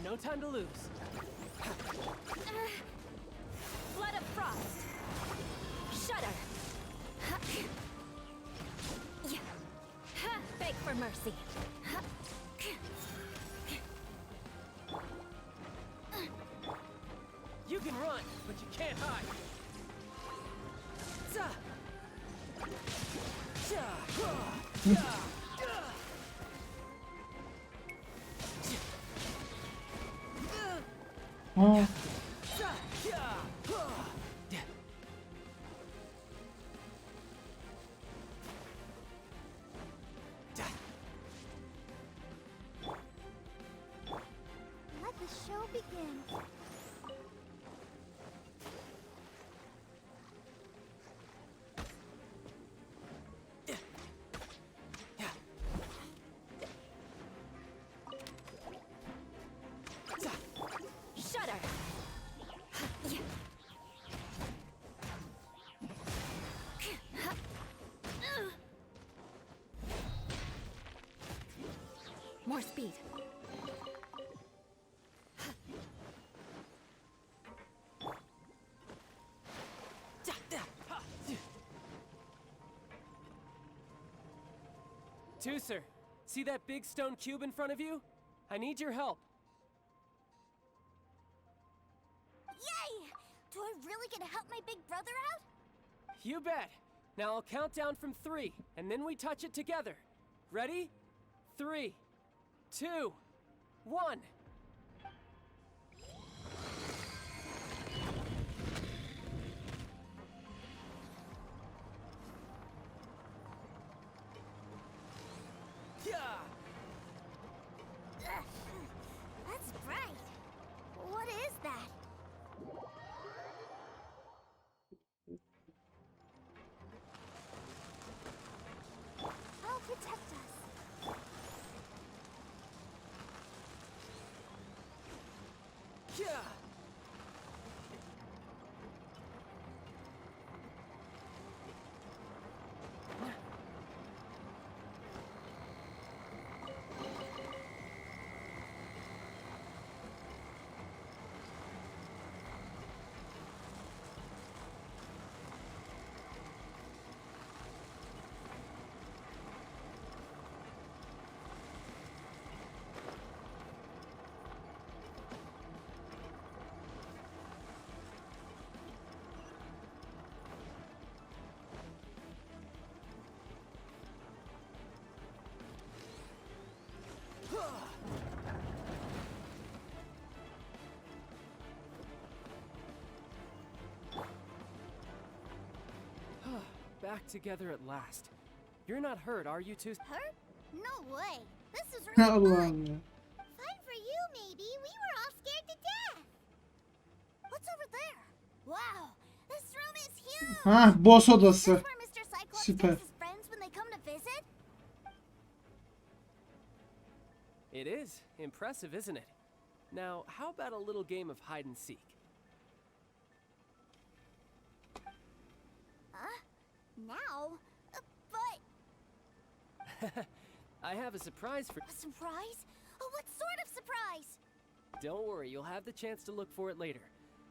No time to lose. Flood of frost. Shudder. Beg for mercy. You can run, but you can't hide. Ha. Let the show begin. Shudder. More speed. Tusser, see that big stone cube in front of you? I need your help. Yay! Do I really get to help my big brother out? You bet. Now I'll count down from 3, and then we touch it together. Ready? 3, 2, 1. That's bright. What is that? I'll protect us. Back together at last. You're not hurt, are you, Tusser? Hurt? No way. This is really fun. Allah'ım ya. Fun for you, maybe. We were all scared to death. What's over there? Wow, this room is huge. Ha, boss Is odası. this where Mr. Cyclops Süper. takes his friends when they come to visit? It is. Impressive, isn't it? Now, how about a little game of hide and seek? Huh? Now? But... I have a surprise for... A surprise? Oh, what sort of surprise? Don't worry, you'll have the chance to look for it later.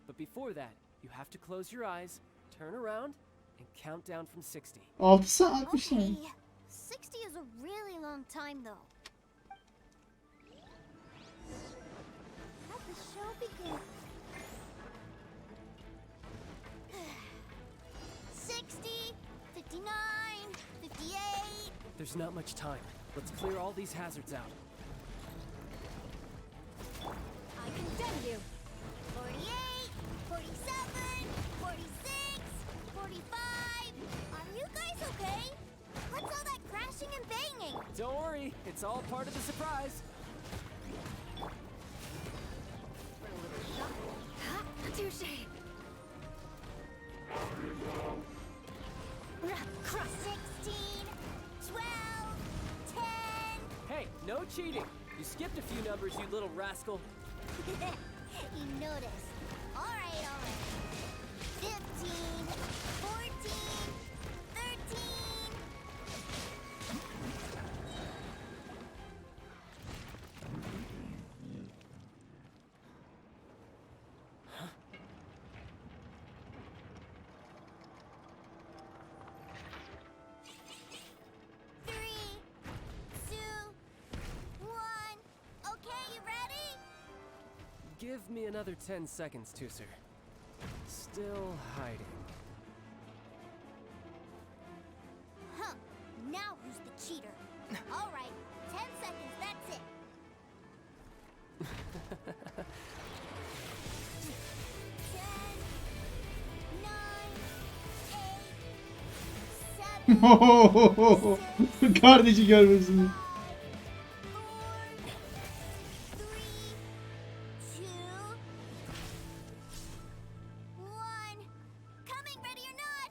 But before that, you have to close your eyes, turn around, and count down from 60. 6 saatmiş yani. Okay. 60 is a really long time, though. Let the show begin. 60, 59, 58. There's not much time. Let's clear all these hazards out. I condemn you. 48, 47, 46, 45. Are you guys okay? What's all that crashing and banging? Don't worry, it's all part of the surprise. Touche. cheating. You skipped a few numbers, you little rascal. You noticed. Alright. 15, 14, 13. Give me another 10 seconds, Tooser. Still hiding. Huh. Now who's the cheater? Alright, 10 seconds, that's it. 10, 9, 8, 7, Kardeşi görmesini. 4, 3, 2, 1. Coming, ready or not?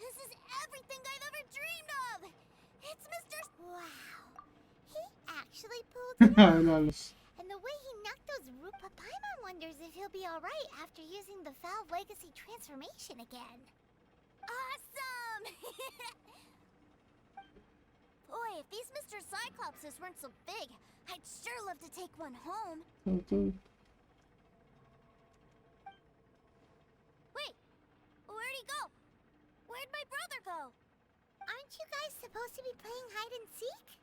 This is everything I've ever dreamed of! It's Mr. Wow. He actually pulled it off. Helal olsun. And the way he knocked those Rupa Paimon wonders if he'll be alright after using the Valve Legacy transformation again. Awesome! Boy, if these Mr. Cyclopses weren't so big, I'd sure love to take one home. Tabii, tabii. Wait, where'd he go? Where'd my brother go? Aren't you guys supposed to be playing hide and seek?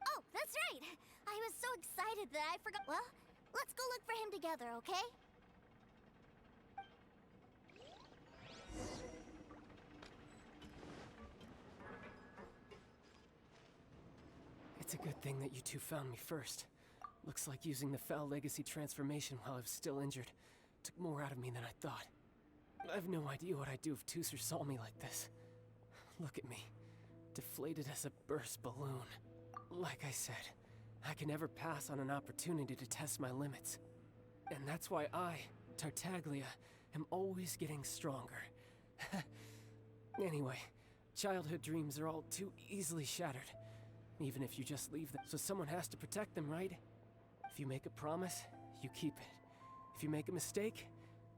Oh, that's right. I was so excited that I forgot. Well, let's go look for him together, okay? It's a good thing that you two found me first. Looks like using the Foul Legacy transformation while I was still injured took more out of me than I thought. I have no idea what I'd do if Tooser saw me like this. Look at me, deflated as a burst balloon. Like I said, I can never pass on an opportunity to test my limits. And that's why I, Tartaglia, am always getting stronger. Anyway, childhood dreams are all too easily shattered. Even if you just leave them. So someone has to protect them, right? If you make a promise, you keep it. If you make a mistake,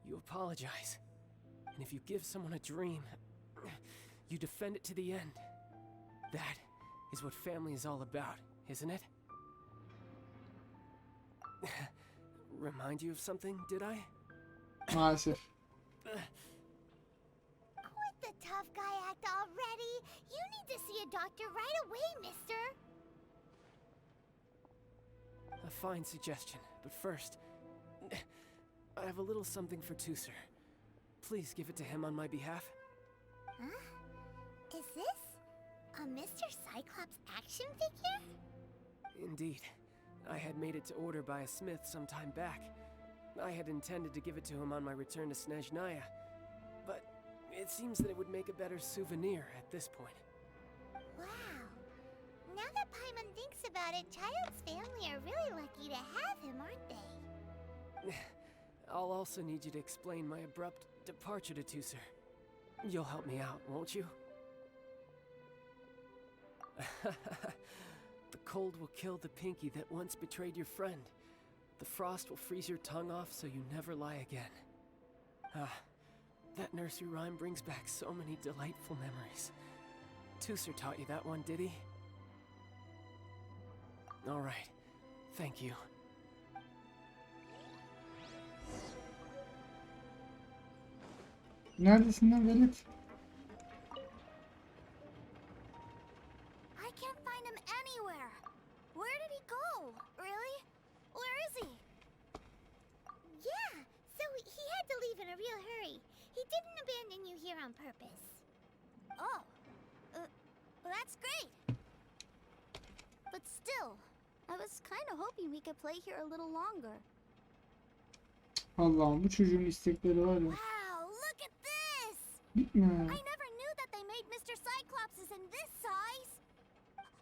you apologize. And if you give someone a dream, you defend it to the end. That is what family is all about, isn't it? Remind you of something, did I? Maalesef. Quit the tough guy act already. You need to see a doctor right away, mister. A fine suggestion, but first, I have a little something for Tooser. Please give it to him on my behalf. Huh? Is this a Mr. Cyclops action figure? Indeed. I had made it to order by a smith some time back. I had intended to give it to him on my return to Snezhnaya, but it seems that it would make a better souvenir at this point. Wow. Now that Paimon thinks about it, Child's family are really lucky to have him, aren't they? I'll also need you to explain my abrupt departure to Tooser. You'll help me out, won't you? The cold will kill the pinky that once betrayed your friend. The frost will freeze your tongue off so you never lie again. Ah, that nursery rhyme brings back so many delightful memories. Tooser taught you that one, did he? All right, thank you. Neredesin lan velet? I can't find him anywhere. Where did he go? Really? Where is he? Yeah, so he had to leave in a real hurry. He didn't abandon you here on purpose. Oh, that's great. But still, I was kind of hoping we could play here a little longer. Allah'ım bu çocuğun istekleri var ya. Wow, look at this! Bitme. I never knew that they made Mr. Cyclopses in this size.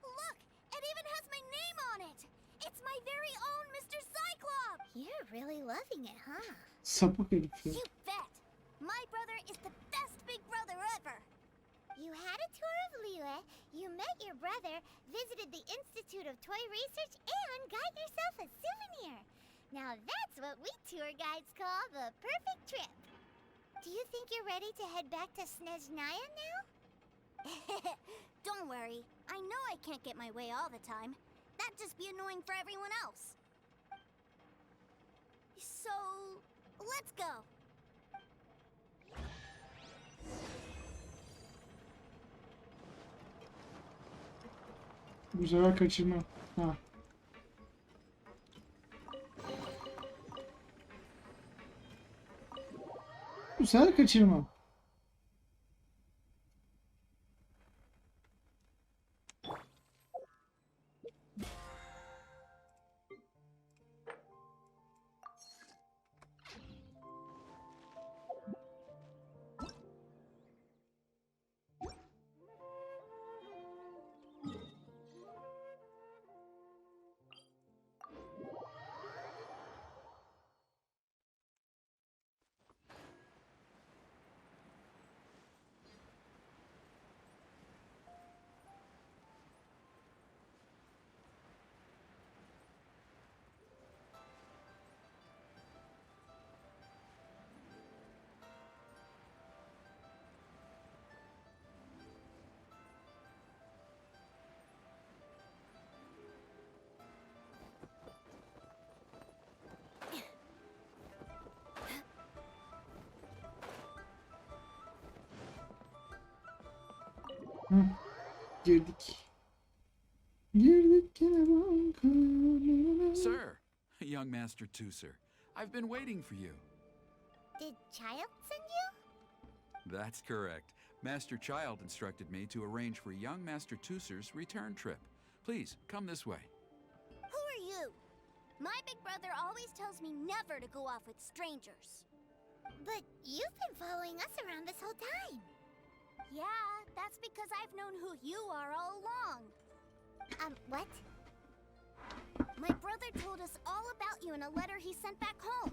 Look, It even has my name on it! It's my very own Mr. Cyclops! You're really loving it, huh? Sapık herif ya. You bet! My brother is the best big brother ever! You had a tour of Liyue, you met your brother, visited the Institute of Toy Research, and got yourself a souvenir. Now that's what we tour guides call the perfect trip. Do you think you're ready to head back to Snezhnaya now? Don't worry. I know I can't get my way all the time. That'd just be annoying for everyone else. So, let's go. Bu sefer kaçırmam. Ha. Bu sefer kaçırmam. Hı. Girdik. Girdik yine banka. Sir, young Master Tooser, I've been waiting for you. Did Child send you? That's correct. Master Child instructed me to arrange for young Master Tooser's return trip. Please, come this way. Who are you? My big brother always tells me never to go off with strangers. But you've been following us around this whole time. Yeah, that's because I've known who you are all along. What? My brother told us all about you in a letter he sent back home.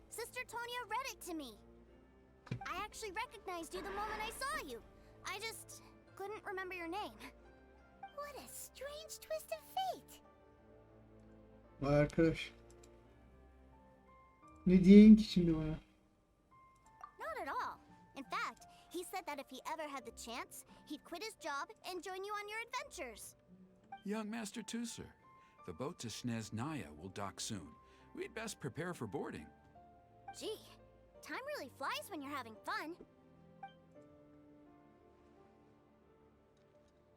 Sister Tonya read it to me. I actually recognized you the moment I saw you. I just couldn't remember your name. What a strange twist of fate. Vay arkadaş. Ne diyeyim ki şimdi bana? Not at all. In fact, he said that if he ever had the chance, he'd quit his job and join you on your adventures. Young Master Tooser, the boat to Snezhnaya will dock soon. We'd best prepare for boarding. Gee, time really flies when you're having fun.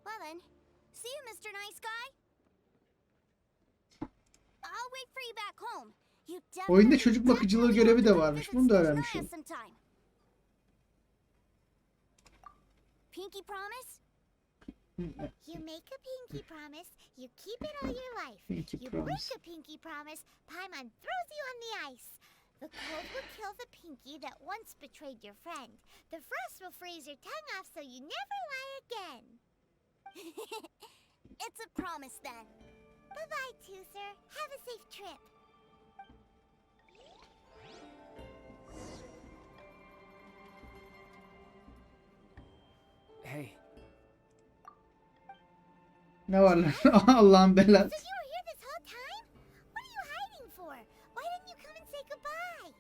Well then, see you, Mr. Nice Guy. I'll wait for you back home. You Oyunda çocuk bakıcılığı görevi de varmış. Bunu da öğrenmiş oldum. Pinky promise? You make a pinky promise, you keep it all your life. Pinky you promise. break a pinky promise, Paimon throws you on the ice. The cold will kill the pinky that once betrayed your friend. The frost will freeze your tongue off so you never lie again. It's a promise then. Bye-bye, Tooser. Have a safe trip. Hey. Ne var lan? Allah'ın belası. So you were here this whole time? What are you hiding for? Why didn't you come and say goodbye?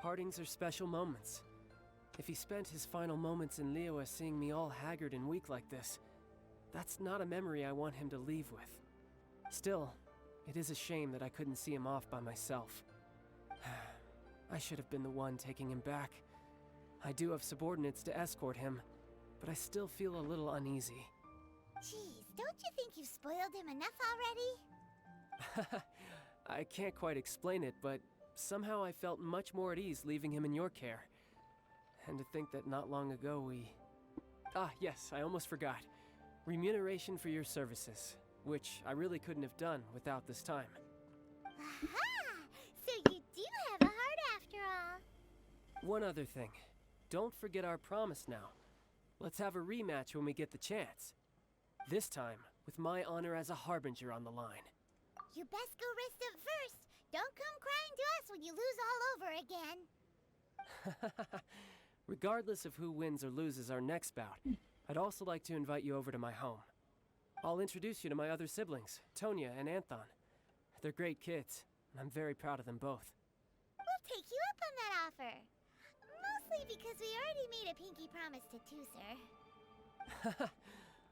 Partings are special moments. If he spent his final moments in Liyue seeing me all haggard and weak like this, that's not a memory I want him to leave with. Still, it is a shame that I couldn't see him off by myself. I should have been the one taking him back. I do have subordinates to escort him, but I still feel a little uneasy. Jeez, don't you think you've spoiled him enough already? I can't quite explain it, but somehow I felt much more at ease leaving him in your care. And to think that not long ago we... Ah, yes, I almost forgot. Remuneration for your services, which I really couldn't have done without this time. Aha! So you do have a heart after all. One other thing. Don't forget our promise now. Let's have a rematch when we get the chance. This time, with my honor as a harbinger on the line. You best go rest up first. Don't come crying to us when you lose all over again. Regardless of who wins or loses our next bout, I'd also like to invite you over to my home. I'll introduce you to my other siblings, Tonya and Anthon. They're great kids, and I'm very proud of them both. We'll take you up on that offer. Mostly because we already made a pinky promise to Tooser.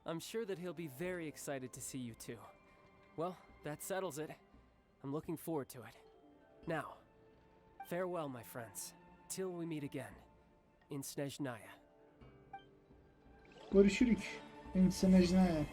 I'm sure that he'll be very excited to see you too. Well, that settles it. I'm looking forward to it. Now, farewell, my friends, till we meet again in Snezhnaya. Görüşürük. İnsanajnaya.